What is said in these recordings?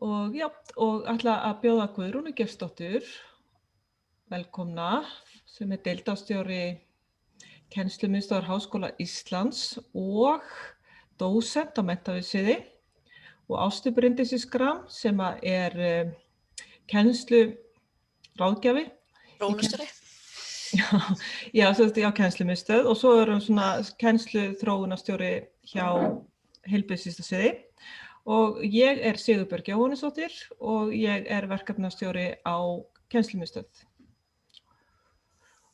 og já, og ætla að bjóða Guðrúnu Gestsdóttur velkomna, sem deildarstjóri Kennslumiðstöðvar Háskóla Íslands og dósent á menntavísviði og Ástu Bryndísi Schram sem kennsluráðgjafi í Þróunarstjóri. já, kennslumiðstöð og svo hún svona kennsluþróunarstjóri hjá heilbrigðissvið og ég Sigurbjörg Jóhannesdóttir og ég verkefnastjóri á kennslumiðstöð.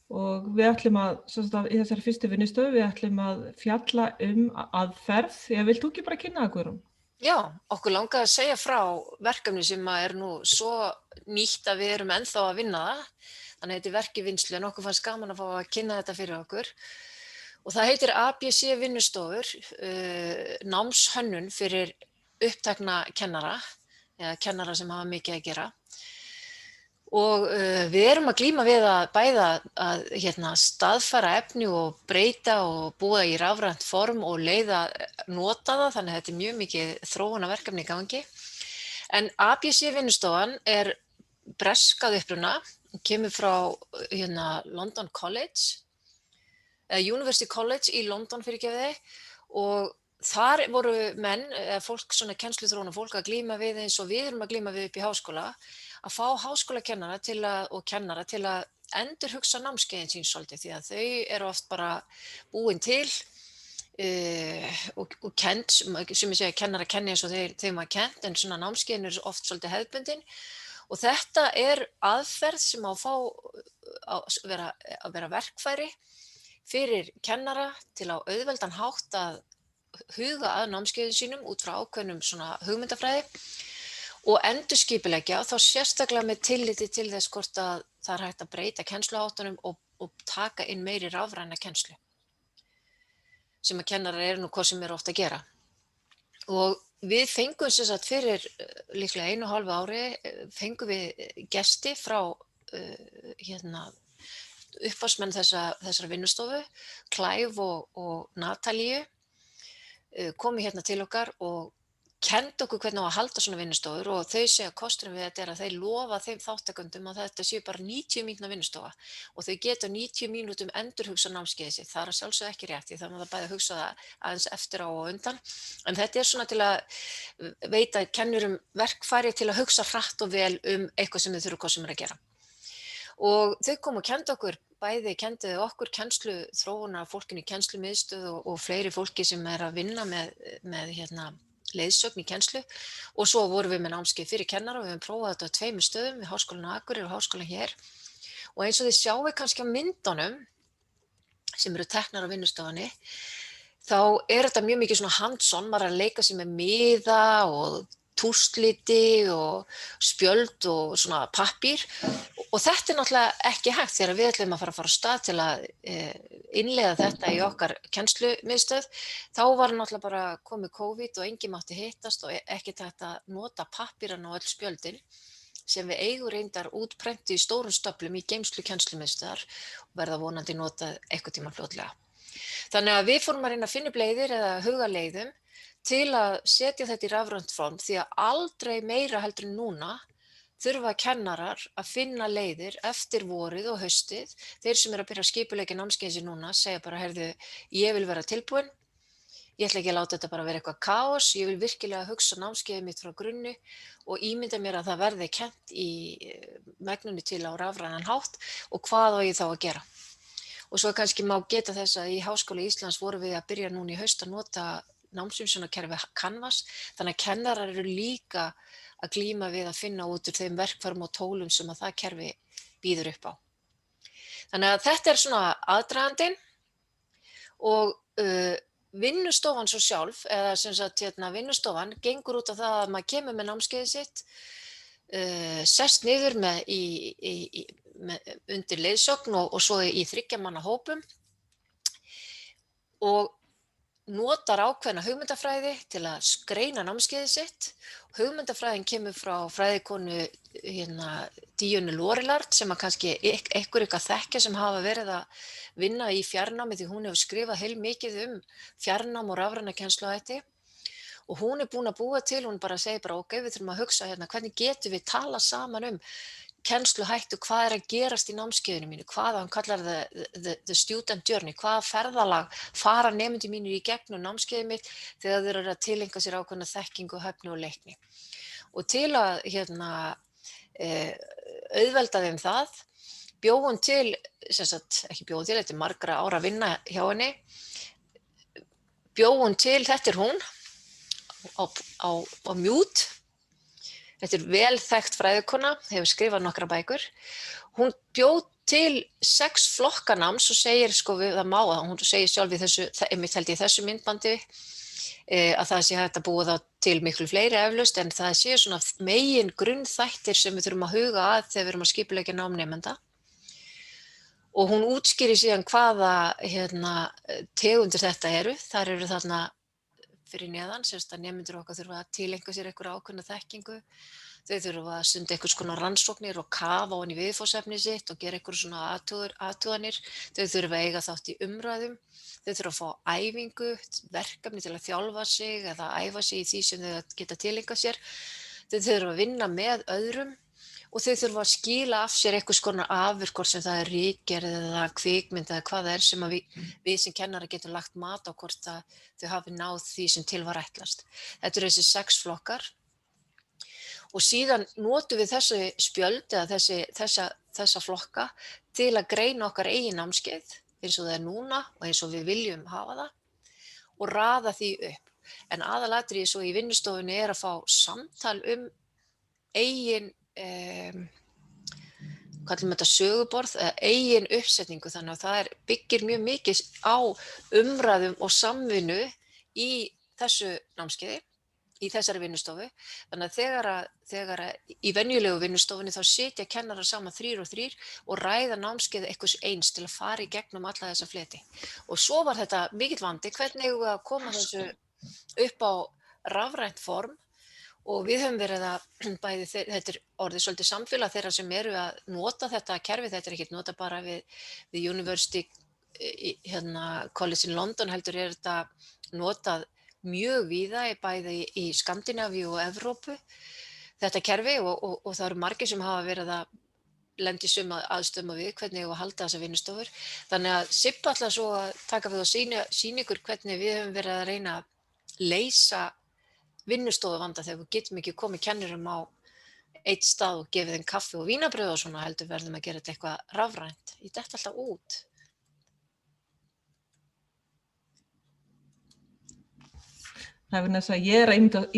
Og við ætlum í þessari fyrstu vinnustöðu, við ætlum að fjalla aðferð. Vilt þú ekki bara kynna það, Guðrún? Já, okkur langaði að segja frá verkefni sem nú svo nýtt að við erum ennþá að vinna það. Þannig heitir verk í vinnslu en okkur fannst gaman að fá að kynna þetta fyrir okkur. Og það heitir ABC vinnustofur, námshönnun fyrir upptekna kennara, eða kennara sem hafa mikið að gera. Og við erum að glíma við að bæða að staðfæra efni og breyta og búa í rafrænt form og leiða nota það, þannig að þetta mjög mikið þróunarverkefni í gangi. En ABC vinnustofan bresk að uppruna, kemur frá London College, University College í London fyrirgefið og þar voru menn, fólk, svona kennsluþróunar fólk að glíma við eins og við erum að glíma við upp í háskóla, að fá háskólakennara og kennara til að endurhugsa námskeiðin sín svolítið því að þau eru oft bara búin til og kennd, sem ég segja kennara kenni eins og þeim að kennt, en svona námskeiðin eru oft svolítið hefðbundin og þetta aðferð sem á að vera verkfæri fyrir kennara til á auðveldan hátt að huga að námskeiðum sínum út frá ákveðnum svona hugmyndafræði og endurskipuleggja þá sérstaklega með tilliti til þess hvort að það hægt að breyta kennsluháttunum og taka inn meiri rafræna kennslu sem að kennarar nú hvað sem ofta að gera. Og við fengum sem sagt fyrir líklega 1,5 ári fengum við gesti frá upphafsmenn þessara vinnustofu, Clive og Natalíu komu til okkar og kenndi okkur hvernig á að halda svona vinnustofur og þau segja kosturinn við þetta að þeir lofa þeim þáttakendum að þetta séu bara 90 mínútna vinnustofa og þau geta 90 mínútum endurhugsa námskeiðið sitt. Það að sjálfsögðu ekki rétt því það maður bæði að hugsa það aðeins eftir á og undan. En þetta svona til að veita kennurum verkfæri til að hugsa hratt og vel eitthvað sem þau þurfa hvað sem að gera. Og þau komu og kenndi okkur kenndi okkur kennsluþróunar fólkinu í kennslumiðstöð og fleiri fólki sem að vinna með leiðsögn í kennslu og svo vorum við með námskeið fyrir kennara og við höfum prófað þetta á 2 stöðum við Háskólann á Akureyri og Háskólann hér og eins og þið sjáu kannski á myndunum sem eru teknar á vinnustofunni þá þetta mjög mikið svona hands-on, maður að leika sér með miða og túrsliti og spjöld og svona pappír og þetta náttúrulega ekki hægt þegar við ætlum að fara á stað til að innleiða þetta í okkar kennslumiðstöð þá var náttúrulega bara komið COVID og enginn mátti hittast og ekki þetta nota pappírana og öll spjöldin sem við eigum reyndar útprenti í stórum stöflum í geymslu kennslumiðstöðar og verða vonandi notað eitthvað tíma fljótlega. Þannig að við fórum að reyna að finna upp leiðir eða huga leiðum til að setja þetta í rafrænt form því að aldrei meira heldur en núna þurfa kennarar að finna leiðir eftir vorið og haustið. Þeir sem að byrja að skipuleggja námskeiðin sín núna segja bara, heyrðu, ég vil vera tilbúin, ég ætla ekki að láta þetta bara vera eitthvað kaos, ég vil virkilega hugsa námskeiðið mitt frá grunni og ímynda mér að það verði kennt í megnunni til á rafrænan hátt og hvað á ég þá að gera. Og svo kannski má geta þess að í Háskóla Íslands vorum við að byrja núna í haust að nota námsumsjónarkerfi Canvas, þannig að kennarar eru líka að glíma við að finna út úr þeim verkfærum og tólum sem að það kerfi býður upp á. Þannig að þetta svona aðdragandinn og vinnustofan svo sjálf, eða sem sagt vinnustofan gengur út á það að maður kemur með námskeiðið sitt, sest niður undir leiðsögn og svo í 3 manna hópum og notar ákveðna hugmyndafræði til að skreina námskeiðið sitt. Hugmyndafræðin kemur frá fræðikonu Díönu Lorillard sem að kannski eitthvað þekkja sem hafa verið að vinna í fjarnámi því hún hefur skrifað heilmikið fjarnám og rafræna kennsluhætti. og hún búin að búa til, hún bara segir bara, ok, við þurfum að hugsa hérna, hvernig getum við tala saman kennsluhættu, hvað að gerast í námskeiðinu mínu, hvað hann kallar the student journey, hvaða ferðalag fara nemendur mínir í gegnum námskeiðið mitt þegar þeir eru að tileinka sér ákveðna þekkingu, hæfni og leikni. Og til að auðvelda þeim það, bjó hún til, ekki bjó hún til, þetta margra ára vinna hjá henni, bjó hún til, þetta hún á mute. Þetta vel þekkt fræðikona, hefur skrifað nokkra bækur. Hún bjó til 6 flokka náms og segir, við það má að hún segir sjálf í þessu, einmitt held ég þessu myndbandi, að það sé hægt að búa þá til miklu fleiri eflaust, en það sé svona megin grunnþættir sem við þurfum að huga að þegar við erum að skipuleggja námnemenda. Og hún útskýrir síðan hvaða tegundir þetta eru. Þar eru þarna fyrir neðan, semst að nemendur okkar þurfa að tileinka sér einhverja ákveðna þekkingu. Þau þurfa að stunda einhvers konar rannsóknir og kafa ofan í viðfangsefni sitt og gera einhverjum svona athuganir. Þau þurfa að eiga þátt í umræðum. Þau þurfa að fá æfingu, verkefni til að þjálfa sig eða æfa sig í því sem þau geta tileinka sér. Þau þurfa að vinna með öðrum og þau þurfa að skila af sér einhvers konar afurð, hvort sem það ritgerð eða kvikmynd eða hvað það sem við sem kennara getum lagt mat á hvort að þau hafi náð því sem til var ætlast. Þetta eru þessi 6 flokkar og síðan notum við þessi spjöld eða þessa flokka til að greina okkar eigin námskeið eins og það núna og eins og við viljum hafa það og raða því upp. En aðalatriði svo í vinnustofunni að fá samtal eigin kallum þetta söguborð, eigin uppsetningu, þannig að það byggir mjög mikið á umræðum og samvinnu í þessu námskeiði, í þessari vinnustofu. Þannig að þegar í venjulegu vinnustofunni þá sitja kennarar saman 3 og 3 og ræða námskeiði einhvers eins til að fara í gegnum alla þessa fleti. Og svo var þetta mikill vandi, hvernig eigum við að koma þessu upp á rafrænt form. Og við höfum verið að bæði, þetta orðið svolítið samfélag þeirra sem eru að nota þetta kerfi, þetta ekki nota bara við University College in London, heldur þetta notað mjög víða bæði í Skandinavíu og Evrópu, þetta kerfi og það eru margir sem hafa verið að lenda í sömu aðstöðum við hvernig við að halda þessa vinnustofur. Þannig að Sibba ætlar svo að taka við og sýna ykkur hvernig við höfum verið að reyna að leysa vinnustofuvanda þegar við getum ekki komið kennurum á eitt stað og gefið þeim kaffi og vínabrauð og svona, heldur verðum að gera þetta eitthvað rafrænt. Ég detti alltaf út. Það er þess að ég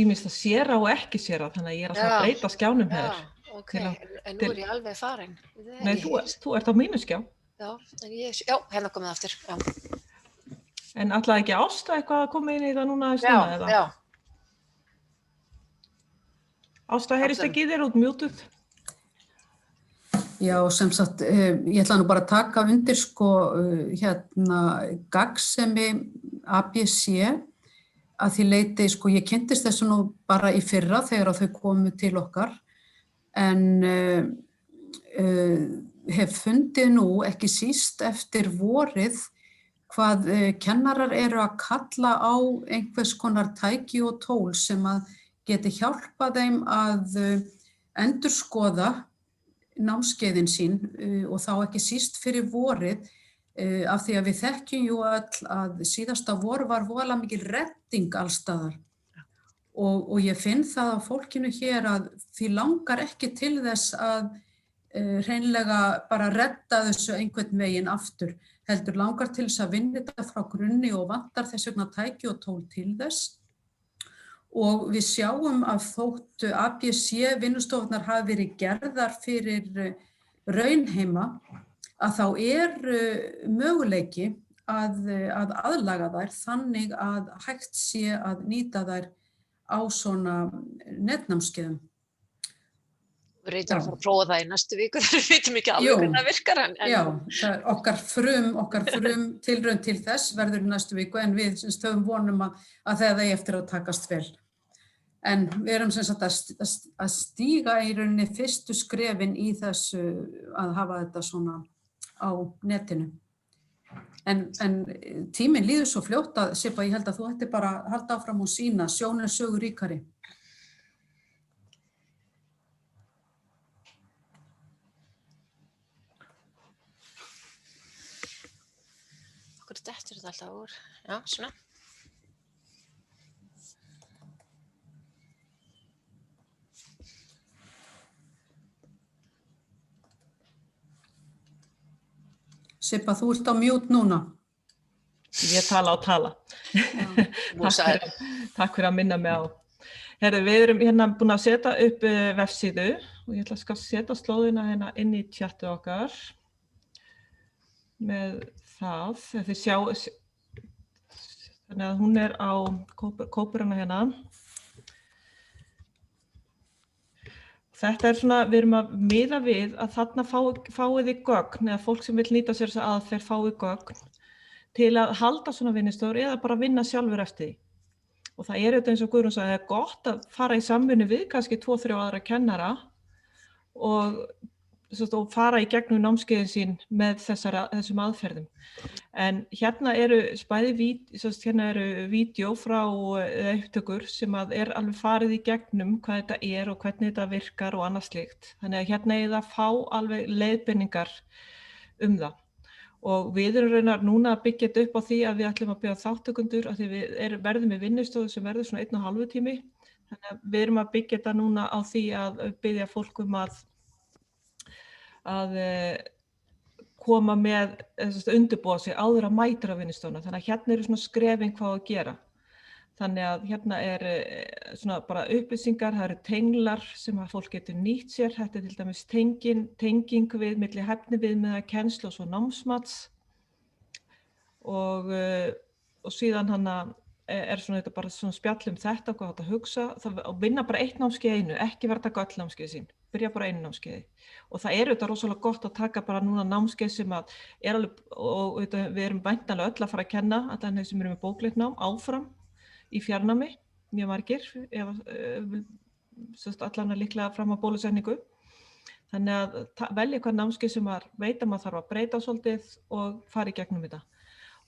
ýmist að séra og ekki séra, þannig að ég alltaf að breyta skjánum hér. Já, ok, en nú ég alveg farin. Nei, þú ert á mínu skjá. Já, hérna komið aftur. Já. En ætlaði ekki Ásta eitthvað að koma inn í það núna í stundina eða? Já. Ásta, heyrist ekki í þér út mjútuð? Já, sem sagt, ég ætla nú bara að taka undir gagnsemi ABC að því leyti, ég kynntist þessu nú bara í fyrra þegar þau komu til okkar en hef fundið nú ekki síst eftir vorið hvað kennarar eru að kalla á einhvers konar tæki og tól sem að geti hjálpað þeim að endurskoða námskeiðin sín og þá ekki síst fyrir vorið af því að við þekkjum jú öll að síðasta vor var voðalega mikil redding alls staðar og ég finn það á fólkinu hér að því langar ekki til þess að hreinlega bara redda þessu einhvern veginn aftur, heldur langar til þess að vinna þetta frá grunni og vantar þess vegna tæki og tól til þess. Og við sjáum að þótt ABC vinnustofurnar hafi verið gerðar fyrir raunheima að þá möguleiki að aðlaga þær þannig að hægt sé að nýta þær á svona netnámskeiðum. Við reyndum að fara að prófa það í næstu viku þegar við vitum ekki alveg hvernig það virkar. Já, það er okkar frum tilraun til þess verður í næstu viku en við höfum vonum að það eigi eftir að takast vel. En við erum sem sagt að stíga í rauninni fyrstu skrefin í þessu að hafa þetta svona á netinu. En tíminn líður svo fljótt að Sibba, ég held að þú ættir bara að halda áfram og sýna, sjón er sögu ríkari. Okkur dettur þetta alltaf úr. Já, svona. Sibba, þú ert á mute núna. Ég tala og tala. Takk fyrir að minna mig á. Herðu, við erum hérna búin að setja upp vefsíðu og ég ætla að setja slóðina hérna inn í chatið okkar með það. Þið sjá, þannig að hún er á kópurana hérna. Þetta er svona, við erum að miða við að þarna fáið þið gögn, eða fólk sem vil nýta sér þessa aðferð fáið gögn til að halda svona vinnustofur eða bara vinna sjálfur eftir því. Og það er auðvitað eins og Guðrún sagði, það er gott að fara í samvinnu við kannski 2-3 aðra kennara og fara í gegnum námskeiðin sín með þessum aðferðum. En hérna eru vídeó frá upptökur sem að er alveg farið í gegnum hvað þetta er og hvernig þetta virkar og annað slíkt. Þannig að hérna er það að fá alveg leiðbeiningar það. Og við erum raunar núna að byggja þetta upp á því að við ætlum að bjóða þáttökundur af því við verðum með vinnustofu sem verður svona 1,5 tími. Þannig að við erum að byggja þetta núna á því að biðja fólk að koma með, undirbúa sig áður að mæta á vinnustofuna. Þannig að hérna eru svona skrefin hvað að gera. Þannig að hérna er svona bara upplýsingar, það eru tenglar sem að fólk getur nýtt sér. Þetta er til dæmis tenging milli hæfniviðmiða, kennslu og svo námsmats. Og síðan hana er svona þetta bara svona spjall þetta, hvað þetta hugsa. Og vinna bara eitt námskeið einu, ekki vera að taka öll námskeið sín. Byrja bara einu námskeiði. Og það er auðvitað rosalega gott að taka bara núna námskeið sem að er alveg, og auðvitað við erum væntanlega öll að fara að kenna, allan þeir sem eru með bóklegt nám, áfram í fjarnámi, mjög margir, allan að líklega fram á bólusetningu. Þannig að velja hvað námskeið sem að veit að maður þarf að breyta svolítið og fara í gegnum þetta.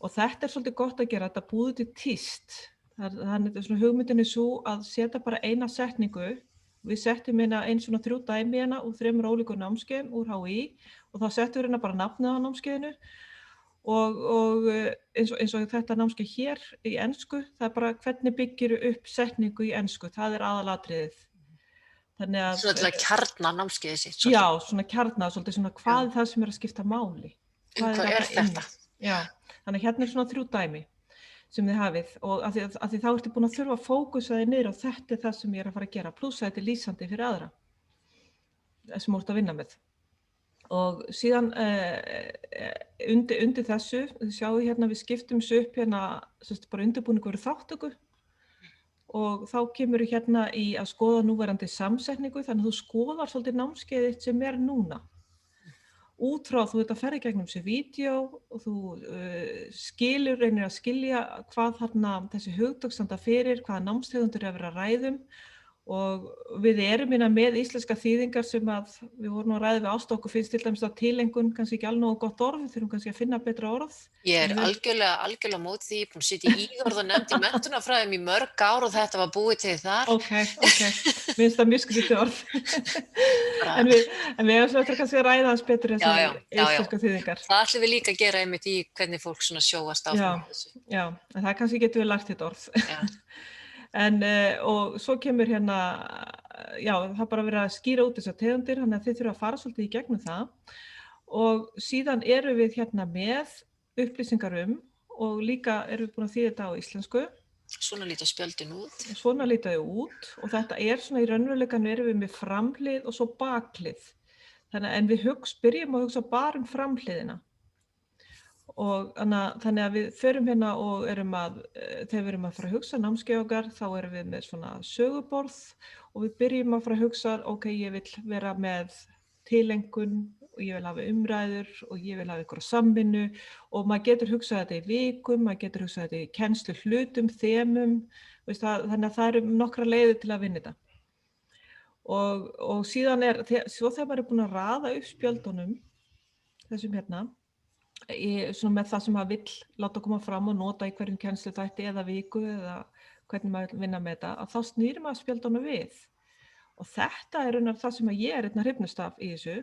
Og þetta er svolítið gott að gera, þetta búið til tíst. Þannig að svona hugmyndin er svo að setja bara eina setningu. Við settum hérna eins svona 3 dæmi hérna úr 3 ólíkum námskeiðum úr HÍ og þá settum við hérna bara nafnið á námskeiðinu og eins og þetta námskeið hér í ensku, það er bara hvernig byggir upp setningu í ensku, það er aðalatriðið. Þannig að svona til að kjarna námskeiðið sitt. Já, svona kjarna, svolítið svona hvað er það sem er að skipta máli. Hvað er þetta? Já, þannig að hérna er svona 3 dæmi sem þið hafið og af því þá ertu búin að þurfa að fókusa þig niður og þetta er það sem ég er að fara að gera, pluss að þetta er lýsandi fyrir aðra sem þú ert að vinna með. Og síðan undir þessu, þið sjáu hérna við skiptum þessu upp hérna, bara undirbúningur þáttöku og þá kemur hérna í að skoða núverandi samsetningu, þannig að þú skoðar svolítið námskeiðið sem er núna. Út frá þú þetta ferði gegnum þessi vídeo og þú reynir að skilja hvað þarna þessi hugtök standa fyrir, hvaða námstegundir er að vera að ræðum og við erum hérna með íslenska þýðingar sem að við vorum að ræða við Ástu okkur finnst til dæmis að tilengun kannski ekki alveg nógu gott orð, við þurfum kannski að finna betra orð. Ég er algjörlega mót því, búin að sitja í íorðanefnd í menntunarfræðum í mörg ár og þetta var búið til þar. Ok, mér finnst það mjög skrítið orð. en við hefum svo eftir kannski að ræða þess betur þessi íslenska þýðingar. Það ætlum við líka að gera einmitt í hvernig fólk svona sjóast áfram þessu. Já, en það kannski getur við lagt þetta orð. Og svo kemur hérna, já, það bara verið að skýra út þessar tegundir, þannig að þið þurfa að fara svolítið í gegnum það. Og síðan erum við hérna með upplýsingar og líka erum við búin að þýða þetta á íslensku. Svona líta spjöldin út. Svona líta þau út og þetta er svona í raunveruleikanum erum við með framhlið og svo bakhlið. En við byrjum að hugsa bara framhliðina. Og þannig að við förum hérna og þegar við erum að fara að hugsa námskeið okkar, þá erum við með svona söguborð og við byrjum að fara að hugsa, ok, ég vil vera með tilengun og ég vil hafa umræður og ég vil hafa einhverja samvinnu og maður getur hugsað þetta í vikum, maður getur hugsað þetta í kennslu hlutum, þemum, þannig að það eru nokkra leiðir til að vinna þetta. Og síðan svo þegar maður er búin að raða upp spjöldunum, þessum hérna, svona með það sem maður vill láta koma fram og nota í hverjum kennsluþætti eða viku eða hvernig maður vill vinna með þetta, að þá snýr maður spjöldunum við. Og þetta raunar það sem ég einna hrifnust af í þessu,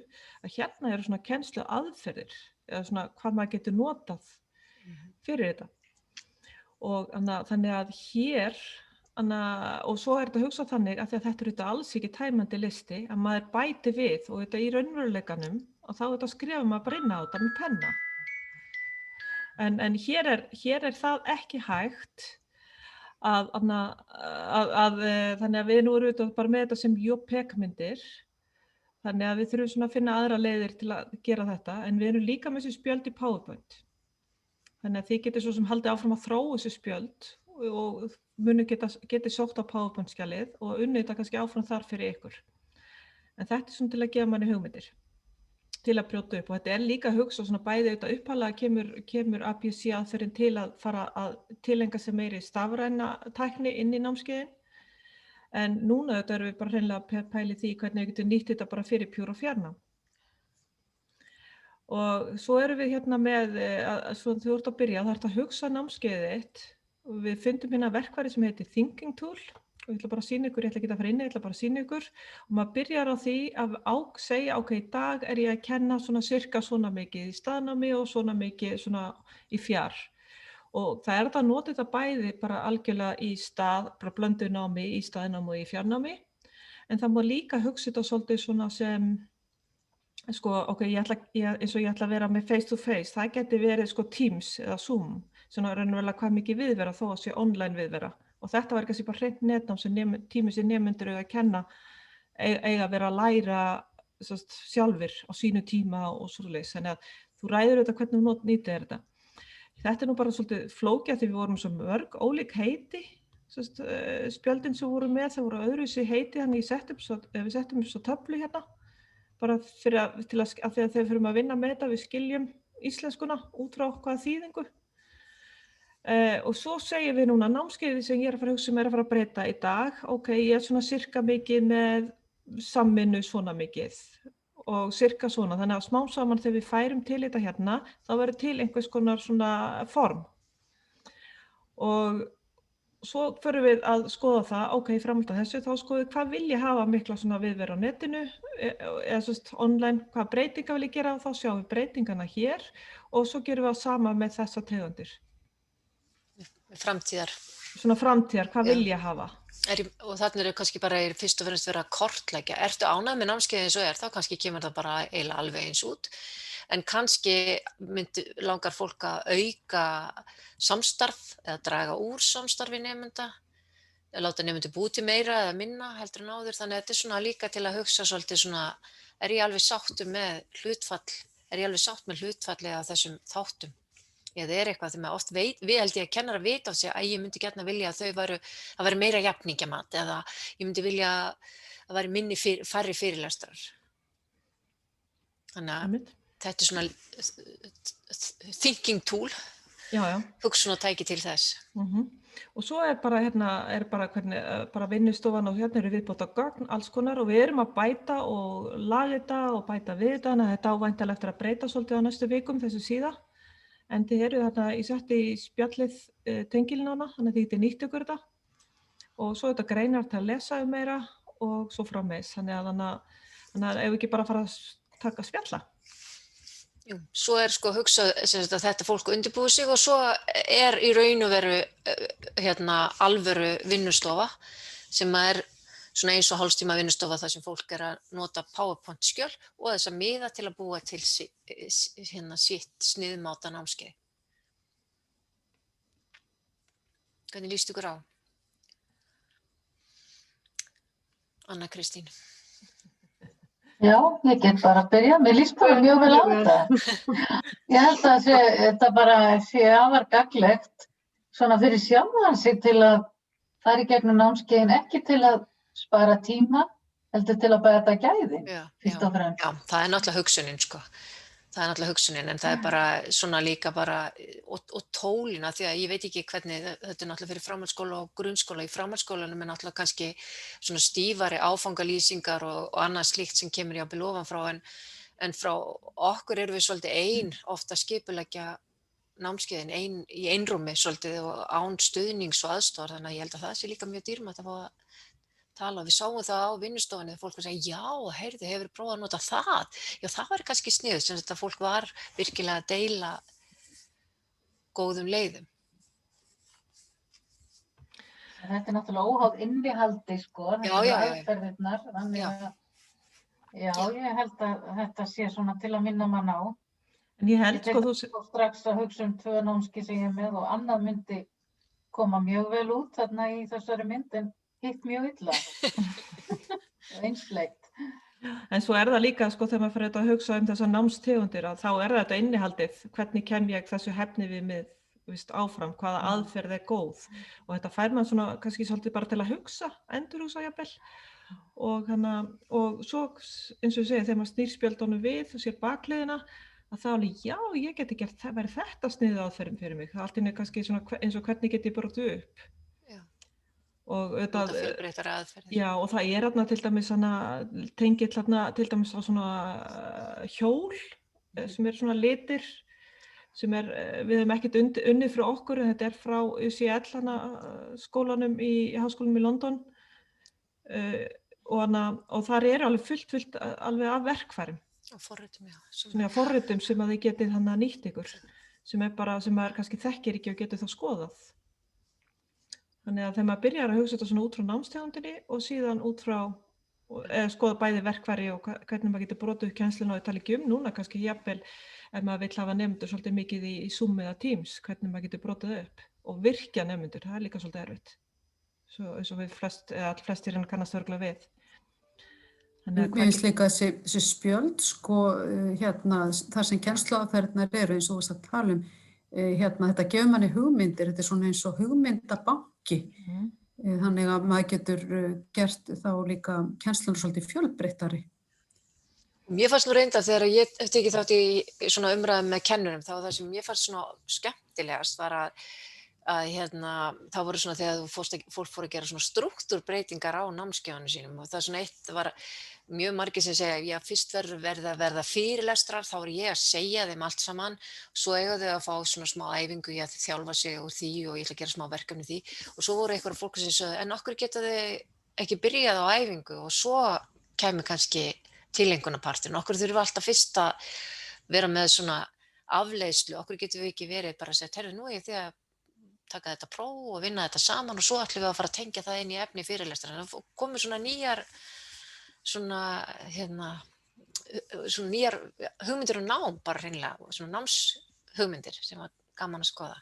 að hérna eru svona kennsluaðferðir eða svona hvað maður getur notað fyrir þetta. Og þannig að hér, og svo þetta hugsað þannig að þetta þetta alls ekki tæmandi listi, að maður bæti við og þetta í raunveruleikanum og þá þetta skrifa maður bara inn á þetta með penna. En hér er það ekki hægt þannig að við nú erum við bara með þetta sem JPEG-myndir, þannig að við þurfum svona að finna aðra leiðir til að gera þetta, en við erum líka með þessi spjöld í PowerPoint. Þannig að þið getur svo sem haldið áfram að þróa þessi spjöld og munu geti sótt á PowerPoint-skjalið og unnið þetta kannski áfram þar fyrir ykkur. En þetta svona til að gefa manni hugmyndir, til að brjóta upp, og þetta líka að hugsa svona bæði auðvitað upphaflega kemur APC aðferðin til að fara að tilenga sig meiri stafræna tækni inn í námskeiðin, en núna auðvitað erum við bara hreinlega að pæli því hvernig við getum nýtt þetta bara fyrir pjúra fjarnám. Og svo erum við hérna með, svo þú ert að byrja, það ert að hugsa námskeiðið þitt, og við fundum hérna verkfæri sem heitir Thinking Tool, og ég ætla bara að sýna ykkur, ég ætla ekki að fara inn, ég ætla bara að sýna ykkur, og maður byrjar á því að segja, ok, í dag er ég að kenna svona cirka svona mikið í staðnámi og svona mikið svona í fjár. Og það þetta að nota þetta bæði bara algjörlega í stað, bara blöndu námi í staðnámi og í fjarnámi, en það má líka hugsa þetta svolítið svona sem, sko, ok, eins og ég ætla að vera með face to face, það geti verið sko Teams eða Zoom, svona raunverulega hvað mikið viðvera þó að sé online viðvera. Og þetta var kannski bara hreint netnám sem tími sem nemendur eiga að kenna, eiga að vera að læra sjálfir á sínu tíma og svoleiðis. Þannig að þú ræður þetta hvernig þú nýtir þetta. Þetta nú bara svolítið flókið því við vorum svo mörg, ólík heiti. Spjöldin sem voru með, það voru öðruvísi heiti, þannig við settum upp svo töflu hérna, bara til að þegar við förum að vinna með þetta, við skiljum íslenskuna út frá hvaða þýðingu. Og svo segjum við núna námskeiðið sem ég að fara að hugsa að fara að breyta í dag, ok, ég er svona cirka mikið með samvinnu svona mikið og cirka svona, þannig að smám saman þegar við færum til þetta hérna, þá verður til einhvers konar svona form. Og svo förum við að skoða það, ok, framhald af þessu, þá skoðum við hvað vil ég hafa mikla svona viðveru á netinu, eða online, hvað breytinga vil ég gera, þá sjáum við breytingana hér og svo gerum við það sama með þessa tegundir. Framtíðar. Svona framtíðar, hvað vil ég hafa? Og þarna kannski bara fyrst og fremst verið að kortleggja. Ertu ánægð með námskeiðið eins og þá kannski kemur það bara eiginlega alveg eins út. En kannski langar fólk að auka samstarf eða draga úr samstarfi nemenda, eða láta nemendur búti meira eða minna heldur en áður. Þannig að þetta svona líka til að hugsa svolítið svona, er ég alveg sáttur með hlutfallið af þessum þáttum? Eða eitthvað þegar maður oft við held ég að kennara vita á sig að ég myndi gjarna vilja að það væri meira jafningjamat eða ég myndi vilja að væri færri fyrirlestrar. Þannig að þetta er svona thinking tool, hugsun og tæki til þess. Og svo bara bara vinnustofan og hérna eru viðbóta gögn, alls konar, og við erum að bæta og laga þetta og bæta við þetta, þannig að þetta ávæntanlega eftir að breyta svolítið á næstu vikum þessu síða. En þið eru þarna, ég setti í spjallið tengilinn þannig að þið getið nýtt ykkur þetta og svo þetta greinar til að lesa meira og svo framvegis. Þannig að ef ekki bara fara að taka spjalla. Jú, svo sko hugsað að þetta fólk undirbúið sig og svo í raun og veru alvöru vinnustofa sem svona eins og hálfstíma vinnustofa þar sem fólk að nota PowerPoint skjöl og þess að miða til að búa til sitt sniðmáta námskeið. Hvernig líst ykkur á? Anna Kristín. Já, ég get bara að byrja. Mér líst bara mjög vel á þetta. Ég held að þetta bara sé afar gagnlegt svona fyrir sjálfan sig til að fara í gegnum námskeiðin, ekki til að spara tíma, heldur til að bæta gæði, fyrst og fremst. Já, það er náttúrulega hugsunin, sko. Það er náttúrulega hugsunin, en það er bara svona líka bara, og tólina, því að ég veit ekki hvernig, þetta er náttúrulega fyrir framhaldsskóla og grunnskóla. Í framhaldsskólanum er náttúrulega kannski svona stífari áfangalýsingar og annað slíkt sem kemur jafnvel ofan frá, En frá okkur erum við svolítið ofta að skipuleggja námskeiðin í einrúmi svolítið og án stuðnings og aðstoðar, þannig að ég held að það sé líka mjög dýrmætt að fá að tala. Við sáum það á vinnustofunni þegar fólk var að segja, já, heyrðu, hefur prófað að nota það? Já, það var kannski sniðugt, sem þetta fólk var virkilega að deila góðum leiðum. Þetta náttúrulega óháð innihaldi, sko, Já. aðferðirnar, þannig að ég held að þetta sé svona til að minna mann á. En ég held, Ég tek strax að hugsa 2 námskeið sem ég er með og annað myndi koma mjög vel út þarna í þessari mynd en hitt mjög illa. Einsleitt. En svo það líka, sko, þegar maður fyrir að hugsa þessar námstegundir, að þá þetta innihaldið, hvernig kem ég þessu hæfniviðmið áfram, hvaða aðferð góð. Og þetta fær maður svona kannski svolítið bara til að hugsa, endurhugsa jafnvel. Og svo, eins og ég segi, þegar maður snýr spjöldunum við og sér bakliðina, að þá alveg, já, ég geti gert verið þetta sniðið aðferðin fyrir mig. Það allt inni kannski svona eins og hvernig get ég brotið upp. Já. Og auðvitað, fjölbreyttari aðferðir. Já, og það þarna til dæmis tengill þarna til dæmis á svona hjól sem svona litir sem við höfum ekkert unnið frá okkur, en þetta frá UCL skólanum í háskólanum í London. Og þar alveg fullt alveg af verkfærum. Og forritum, forritum sem að þið getið nýtt ykkur, sem maður kannski þekkir ekki og getur þá skoðað. Þannig að þegar maður byrjar að hugsa þetta svona út frá námstegundinni og síðan út frá, skoða bæði verkfæri og hvernig maður getur brotið upp kennsluna og tala ekki núna kannski jafnvel ef maður vill hafa nemendur svolítið mikið í Zoom eða Teams, hvernig maður getur brotið upp og virkja nemendur, það líka svolítið erfitt. Svo eins og við flestir kannast örugglega við. Mér finnst líka þessi spjöld, sko, þar sem kennsluaðferðirnar eru, eins og þú veist að tala þetta gefur manni hugmyndir, þetta svona eins og hugmyndabanki. Þannig að maður getur gert þá líka kennsluna svolítið fjölbreyttari. Mér fannst nú reynda þegar ég tekið þátt í svona umræðum með kennurum, þá það sem mér fannst svona skemmtilegast var að það voru svona þegar fólk fór að gera svona strúktúrbreytingar á námskeiðunum sínum og það svona eitt var mjög margir sem segja, já, fyrst verða fyrirlestrar, þá ég að segja þeim allt saman, svo eiga þau að fá svona smá æfingu í að þjálfa sig úr því og ég ætla að gera smá verkefni því og svo voru einhverjum fólk sem sögðu, en okkur geta þau ekki byrjað á æfingu og svo kemur kannski tileinkunarpartin, okkur þurfum alltaf fyrst að vera með svona afleiðslu, okkur getum við ekki verið bara að segja, herru, nú ég því að taka þetta próf og vinna þetta saman og svo ætlum við að fara að tengja það inn í efni fyrirlestra. Það komið svona nýjar hugmyndir og nám bara hreinlega, svona námshugmyndir sem var gaman að skoða.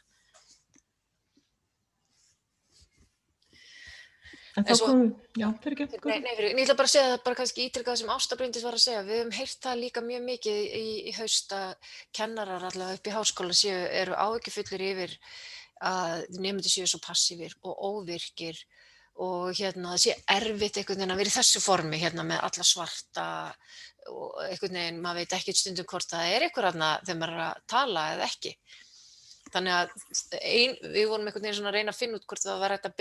En þá komum, já, fyrir ekki. Ég ætla bara að segja það, bara kannski ítrykka það sem Ásta Bryndís var að segja. Við höfum heyrt það líka mjög mikið í haust að kennarar allavega upp í háskóla eru áhyggjufullir yfir að nemendur séu svo passífir og óvirkir og það sé erfitt einhvern veginn að vera í þessu formi með alla svarta og einhvern veginn, maður veit ekki stundum hvort það einhver þarna þegar maður að tala eða ekki. Þannig að við vorum einhvern veginn svona að reyna að finna út hvort það var hægt að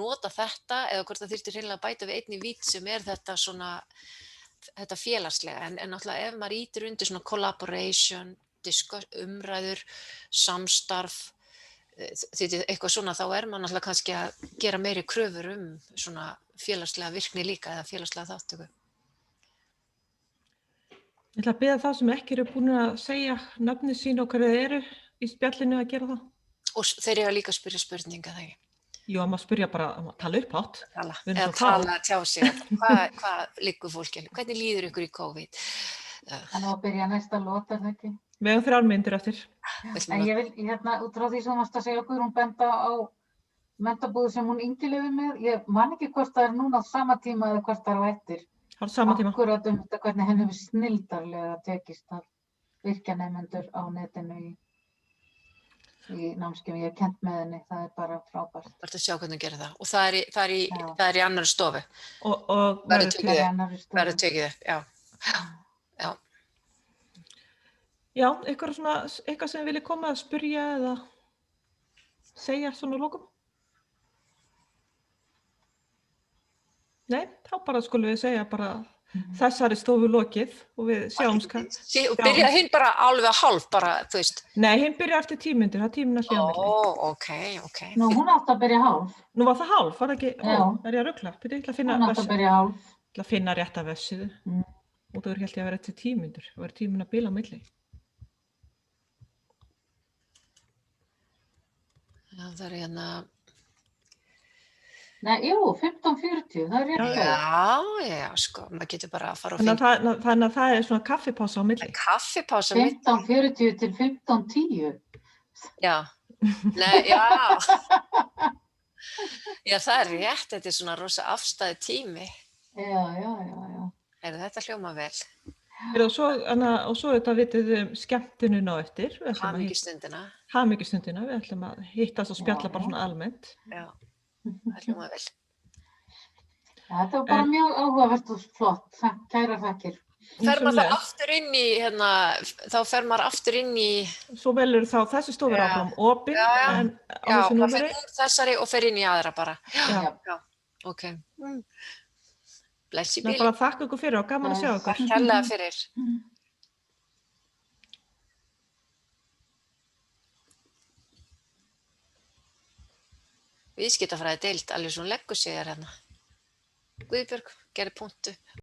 nota þetta eða hvort það þyrfti hreinlega að bæta við einni vít sem þetta svona þetta félagslega en náttúrulega ef maður ýtir undir svona collaboration, umræður, samstarf eitthvað svona, þá maður náttúrulega kannski að gera meiri kröfur svona félagslega virkni líka eða félagslega þáttöku. Ég ætla að biðja þá sem ekki eru búin að segja nafni sín og hverju þeir eru í spjallinu að gera það. Og þeir eru líka að spyrja spurninga það ekki? Jú, að maður spyrja bara, tala upp hátt. Tala, tjá sig, hvað liggur fólki, hvernig líður ykkur í COVID? Þannig að byrja næsta lót, það ekki? Við höfum 3 mínútur eftir. En ég vil út frá því sem þú varst að segja okkur, hún benda á menntabúð sem hún Ingileifur með. Ég man ekki hvort það núna á sama tíma eða hvort það á eftir. Á sama tíma. Akkurat þetta hvernig henni hefur snilldarlega tekist að virkja nemendur á netinu í námskeiðum. Ég hef kennt með henni, það bara frábært. Bara að sjá hvernig hún gerir það. Og það er í annarri stofu. Og verður tekið upp, já. Já, eitthvað sem vilja koma að spyrja eða segja svona lokum? Nei, þá bara skulum við segja bara þessari stofu lokið og við sjáumst Og byrjaði hinn bara alveg að hálf, bara, þú veist. Nei, hinn byrjaði eftir 10 mínútur, það er 10 mínútur hlé á milli. Ok. Nú, hún átti að byrja hálf. Nú var það hálf, var það ekki? Já. Er ég að rugla? Byrja, ég ætla að finna Hún átti að byrja hálf. Ég ætla að finna rétta vefsíðu. Og það held ég að vera eftir 10 mínútur. Það var 10 mínútur bil á milli. Já, það er hérna. Nei, jú, 15:40, það er rétt það. Já, sko, maður getur bara að fara og finna. Þannig að það er svona kaffipása á milli. Kaffipása á milli. 15:40 til 15:10. Já. Nei, já. Já, það er rétt, þetta er svona rosa afstæði tími. Já. Þetta hljóma vel. Og svo þetta vitið skemmtunina á eftir. Hamingjustundina. Hamingjustundina, við ætlum að hittast og spjalla bara svona almennt. Já, það hljóma vel. Þetta var bara mjög áhugavert og flott, kæra þakkir. Fer maður þá aftur inn í, þá fer maður aftur inn í... Svo velur þá þessi stofur áfram opin. Já, það fer úr þessari og fer inn í aðra bara. Já, ok. Bless í bíl. Það er bara að þakka ykkur fyrir og gaman að sjá ykkur. Takk kærlega fyrir. Viðskiptafræði deild, alveg svona leggur sig hérna. Guðbjörg, gerði punktu.